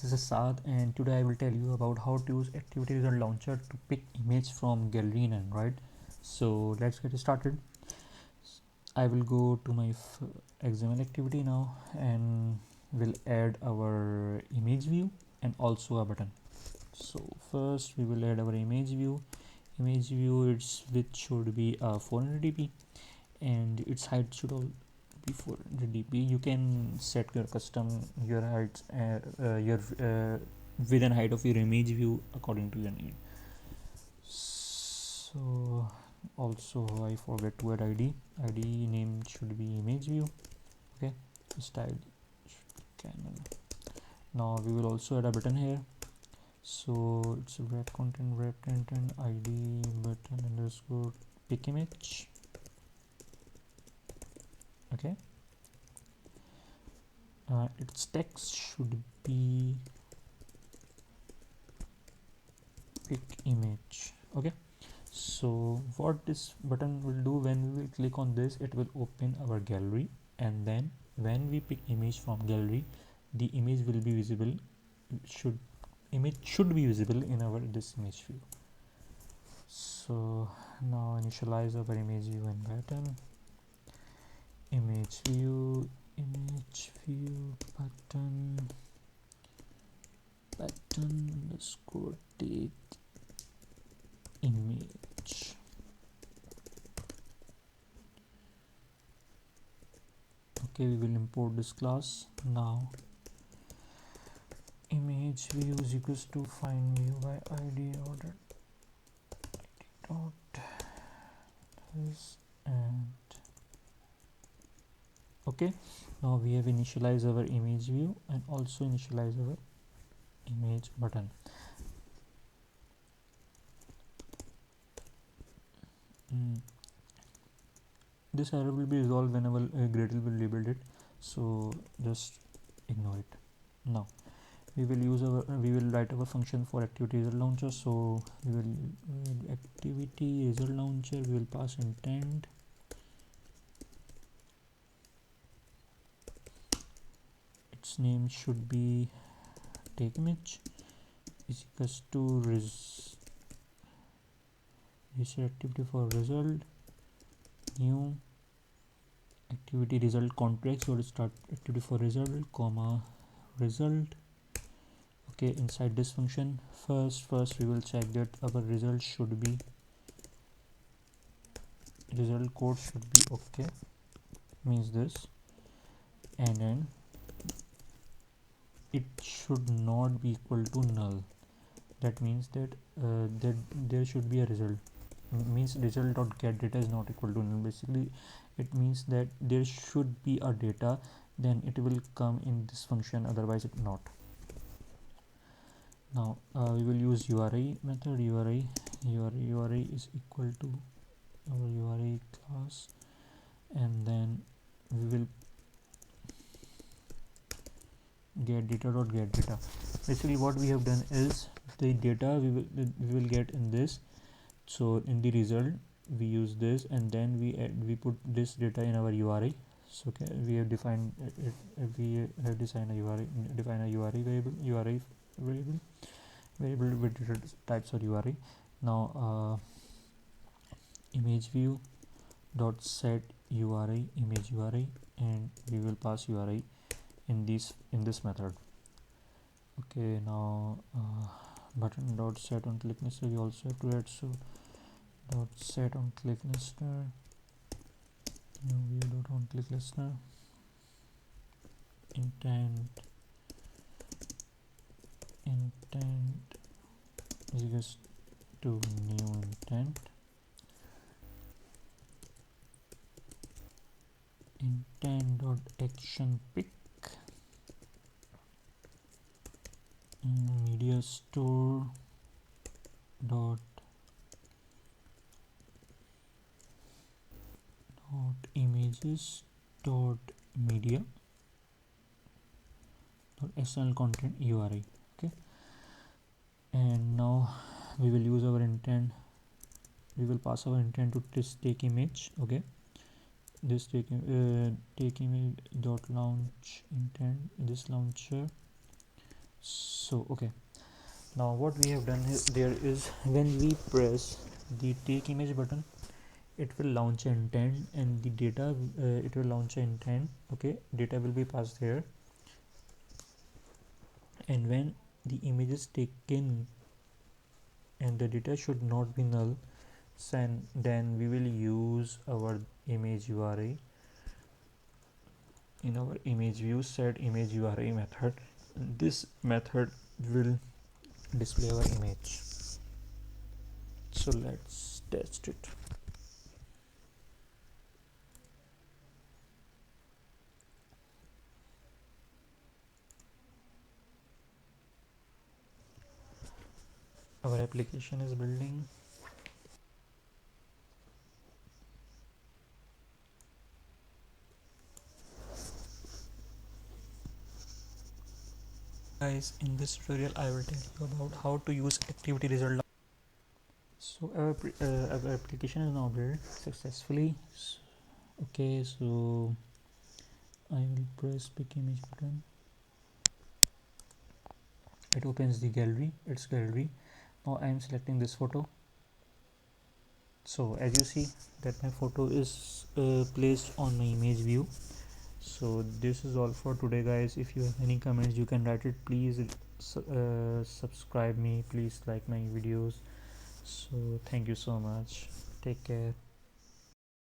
This is Saad, and today I will tell you about how to use ActivityResultLauncher to pick image from gallery in Android. So let's get started. I will go to my XML activity now and will add our image view and also a button. So first we will add our image view. Image view which should be 400 dp and its height should all be 400 dp. You can set your custom your heights your width and height of your image view according to your need. So also I forget to add id name should be image view. Okay, style Canon. Now we will also add a button here. So it's wrap content id button underscore pick image. Okay, its text should be pick image. Okay, so what this button will do, when we will click on this, it will open our gallery, and then when we pick image from gallery, the image will be visible. Image should be visible in our this image view. So now initialize our image view and button. Image view button underscore date image. Okay, we will import this class. Now image view is equals to find view by id order dot this and okay. Now we have initialized our image view and also initialize our image button. This error will be resolved whenever Gradle will rebuild it, so just ignore it. Now we will write our function for ActivityResultLauncher. So we will ActivityResultLauncher, we will pass intent. Its name should be take image is equals to reset activity for result, new activity result contract. So let's start activity for result comma result. Okay, inside this function first we will check that our result should be result code should be okay, means this, and then it should not be equal to null. That means that there should be a result, means result.get data is not equal to null. Basically it means that there should be a data, then it will come in this function, otherwise it not. Now we will use URI method. URI is equal to our URI class, and then we will get data. Basically what we have done is the data we will get in this. So in the result we use this, and then we put this data in our URI. So okay, we have defined it, defined a URI variable with different types of URI. Now image view dot set URI image URI, and we will pass URI in this method. Okay, now button dot set on click listener we also have to add. So dot set on click listener, new view dot on click listener, intent is equals to new intent dot action pick media store dot images dot media dot external content URI. Okay, and now we will use our intent. We will pass our intent to this take image. Okay, this take image dot launch intent, this launcher So okay, now what we have done there is when we press the take image button, it will launch an intent and the data, it will launch an intent. Okay, data will be passed here, and when the image is taken and the data should not be null, then we will use our image URI. In our image view, set image URI method. This method will display our image. So let's test it. Our application is building. Guys, in this tutorial I will tell you about how to use activity result. So our application is now built successfully. Okay, so I will press pick image button. It opens the gallery, its gallery. Now I am selecting this photo. So as you see that my photo is placed on my image view. So this is all for today, guys. If you have any comments, you can write it. Please subscribe me, please like my videos. So thank you so much, take care.